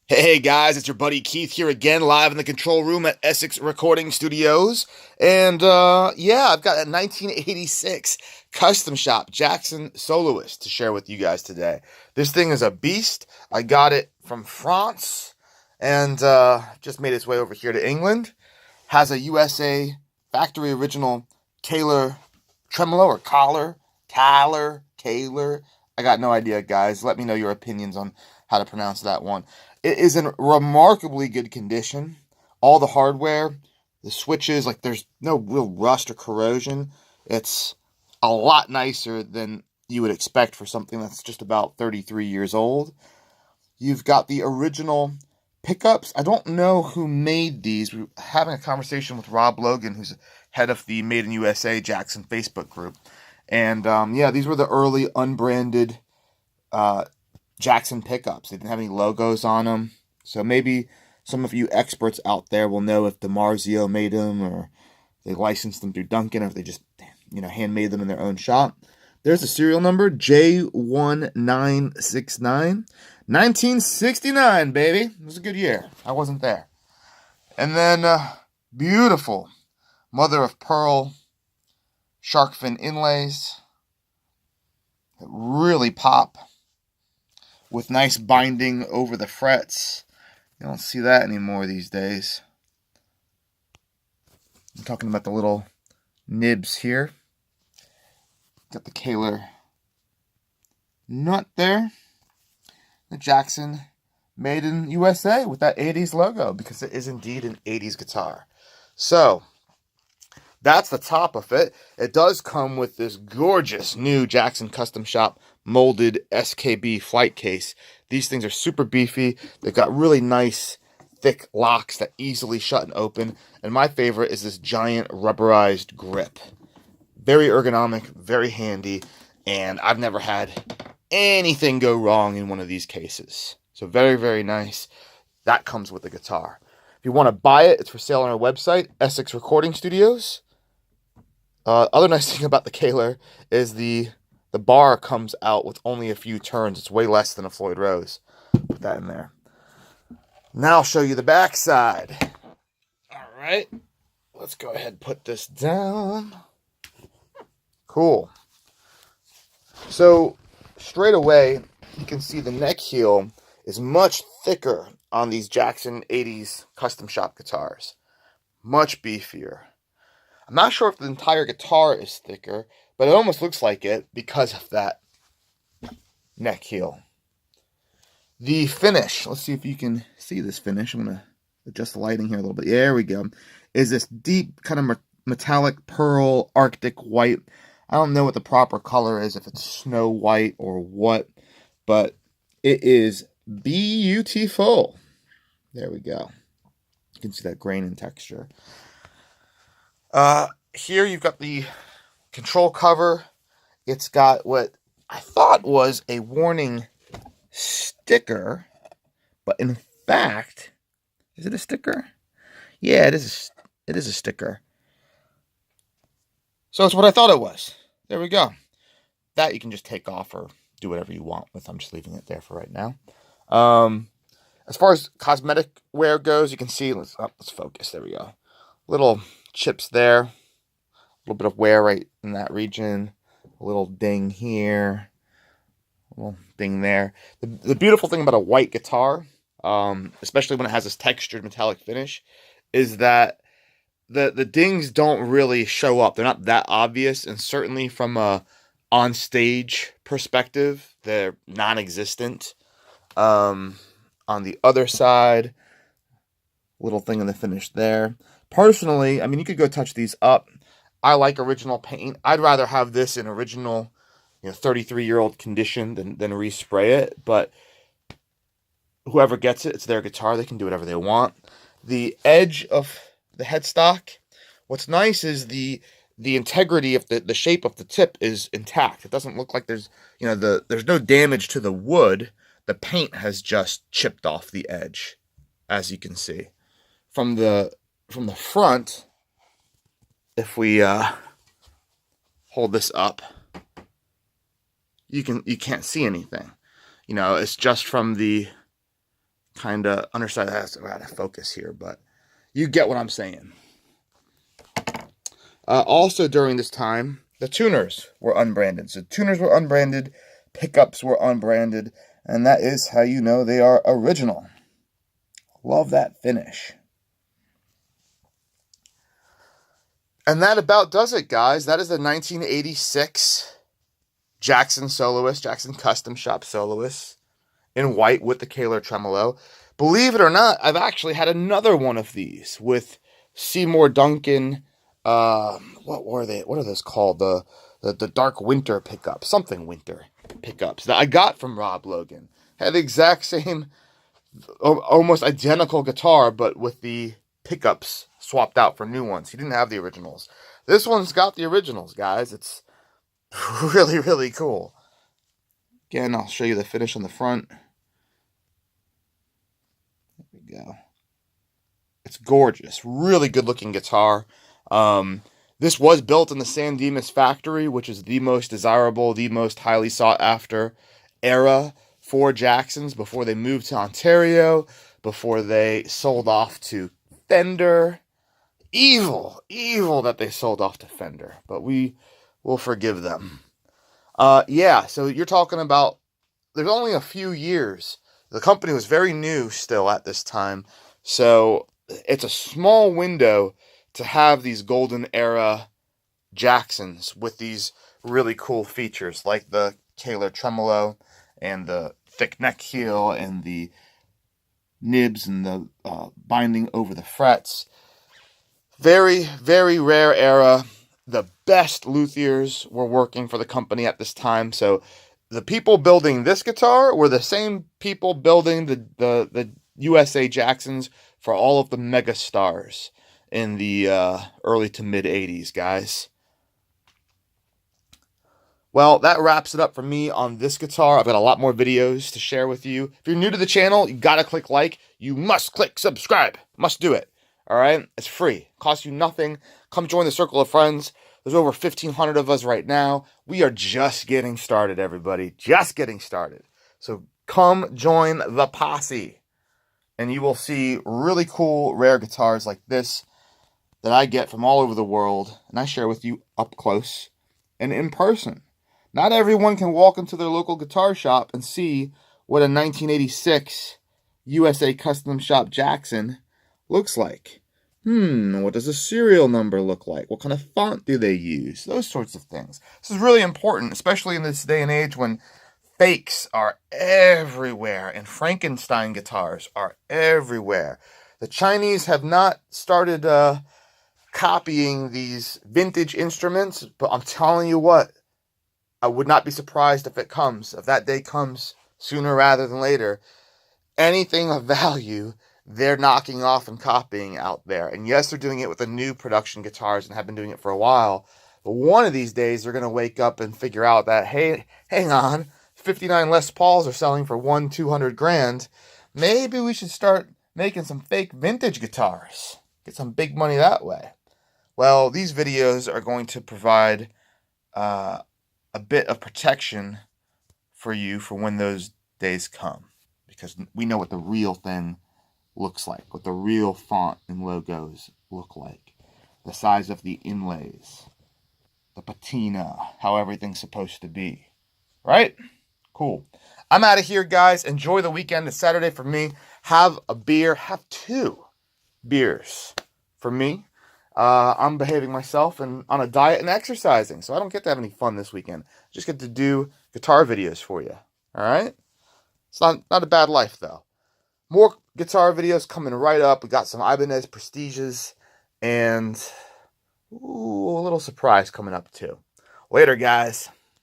Hey guys, it's your buddy Keith here again, live in the control room at Essex Recording Studios. And yeah, I've got a 1986 custom shop Jackson Soloist to share with you guys today. This thing is a beast. I got it from France and just made its way over here to England. Has a USA factory original Kahler Tremolo or Kahler. I got no idea, guys. Let me know your opinions on how to pronounce that one. It is in remarkably good condition. All the hardware, the switches, like there's no real rust or corrosion. It's a lot nicer than you would expect for something that's just about 33 years old. You've got the original pickups. I don't know who made these. We were having a conversation with Rob Logan, who's head of the Made in USA Jackson Facebook group. And yeah, these were the early unbranded Jackson pickups. They didn't have any logos on them. So maybe some of you experts out there will know if DiMarzio made them or they licensed them through Duncan or if they just, handmade them in their own shop. There's the serial number, J1969. 1969, baby. It was a good year. I wasn't there. And then beautiful mother of pearl shark fin inlays that really pop, with nice binding over the frets. You don't see that anymore these days. I'm talking about the little nibs here. Got the Kahler nut there. The Jackson Made in USA with that 80s logo, because it is indeed an 80s guitar. So, that's the top of it. It does come with this gorgeous new Jackson Custom Shop molded SKB flight case. These things are super beefy. They've got really nice, thick locks that easily shut and open. And my favorite is this giant rubberized grip. Very ergonomic, very handy, and I've never had anything go wrong in one of these cases. So very, very nice. That comes with the guitar. If you want to buy it, it's for sale on our website, Essex Recording Studios. Other nice thing about the Kahler is the bar comes out with only a few turns. It's way less than a Floyd Rose. Put that in there. Now I'll show you the back side. All right. Let's go ahead and put this down. Cool. So straight away, you can see the neck heel is much thicker on these Jackson 80s custom shop guitars. Much beefier. I'm not sure if the entire guitar is thicker, but it almost looks like it because of that neck heel. The finish, let's see if you can see this finish. I'm going to adjust the lighting here a little bit. There we go. Is this deep kind of metallic pearl Arctic white. I don't know what the proper color is, if it's snow white or what, but it is beautiful. There we go. You can see that grain and texture. Here you've got the control cover. It's got what I thought was a warning sticker, but in fact, is it a sticker? Yeah, it is a sticker. So it's what I thought it was. There we go. That you can just take off or do whatever you want with. I'm just leaving it there for right now. As far as cosmetic wear goes, you can see, let's focus. There we go. Little chips there. A little bit of wear right in that region. A little ding here. A little ding there. The beautiful thing about a white guitar, especially when it has this textured metallic finish, is that the dings don't really show up. They're not that obvious, and certainly from a on-stage perspective, they're non-existent. On the other side, little thing in the finish there. Personally, I mean, you could go touch these up. I like original paint. I'd rather have this in original, 33-year-old condition than respray it, but whoever gets it, it's their guitar. They can do whatever they want. The edge of the headstock, what's nice is the integrity of the shape of the tip is intact. It doesn't look like there's no damage to the wood. The paint has just chipped off the edge, as you can see. From the front, if we hold this up, you can't see anything. It's just from the kind of underside. That's out of focus here, but you get what I'm saying. Also during this time, the tuners were unbranded. So tuners were unbranded, pickups were unbranded, and that is how you know they are original. Love that finish. And that about does it, guys. That is the 1986 Jackson Soloist, Jackson Custom Shop Soloist in white with the Kahler Tremolo. Believe it or not, I've actually had another one of these with Seymour Duncan. What were they? What are those called? The Dark Winter pickups, something winter pickups that I got from Rob Logan. Had the exact same, almost identical guitar, but with the pickups swapped out for new ones. He didn't have the originals. This one's got the originals, guys. It's really, really cool. Again, I'll show you the finish on the front. There we go. It's gorgeous. Really good looking guitar. This was built in the San Dimas factory, which is the most desirable, the most highly sought after era for Jacksons before they moved to Ontario, before they sold off to Fender. Evil that they sold off to Fender, but we will forgive them. Yeah, so you're talking about, there's only a few years. The company was very new still at this time, so it's a small window to have these golden era Jacksons with these really cool features like the Kahler Tremolo and the thick neck heel and the nibs and the binding over the frets. Very, very rare era. The best luthiers were working for the company at this time. So the people building this guitar were the same people building the USA Jacksons for all of the mega stars in the early to mid 80s, guys. Well, that wraps it up for me on this guitar. I've got a lot more videos to share with you. If you're new to the channel, you gotta click like. You must click subscribe. Must do it. All right? It's free. Costs you nothing. Come join the circle of friends. There's over 1,500 of us right now. We are just getting started, everybody. Just getting started. So come join the posse. And you will see really cool, rare guitars like this that I get from all over the world. And I share with you up close and in person. Not everyone can walk into their local guitar shop and see what a 1986 USA Custom Shop Jackson looks like. What does a serial number look like? What kind of font do they use? Those sorts of things. This is really important, especially in this day and age when fakes are everywhere and Frankenstein guitars are everywhere. The Chinese have not started copying these vintage instruments, but I'm telling you what, I would not be surprised if that day comes sooner rather than later. Anything of value, they're knocking off and copying out there. And yes, they're doing it with the new production guitars and have been doing it for a while. But one of these days, they're going to wake up and figure out that, hey, hang on, 59 Les Pauls are selling for $200 grand. Maybe we should start making some fake vintage guitars. Get some big money that way. Well, these videos are going to provide a bit of protection for you for when those days come. Because we know what the real thing looks like, what the real font and logos look like, the size of the inlays, the patina, how everything's supposed to be, right? Cool. I'm out of here, guys. Enjoy the weekend. It's Saturday for me. Have a beer. Have 2 beers for me. I'm behaving myself and on a diet and exercising, so I don't get to have any fun this weekend. I just get to do guitar videos for you, all right? It's not a bad life, though. More guitar videos coming right up. We got some Ibanez Prestiges and a little surprise coming up, too. Later, guys.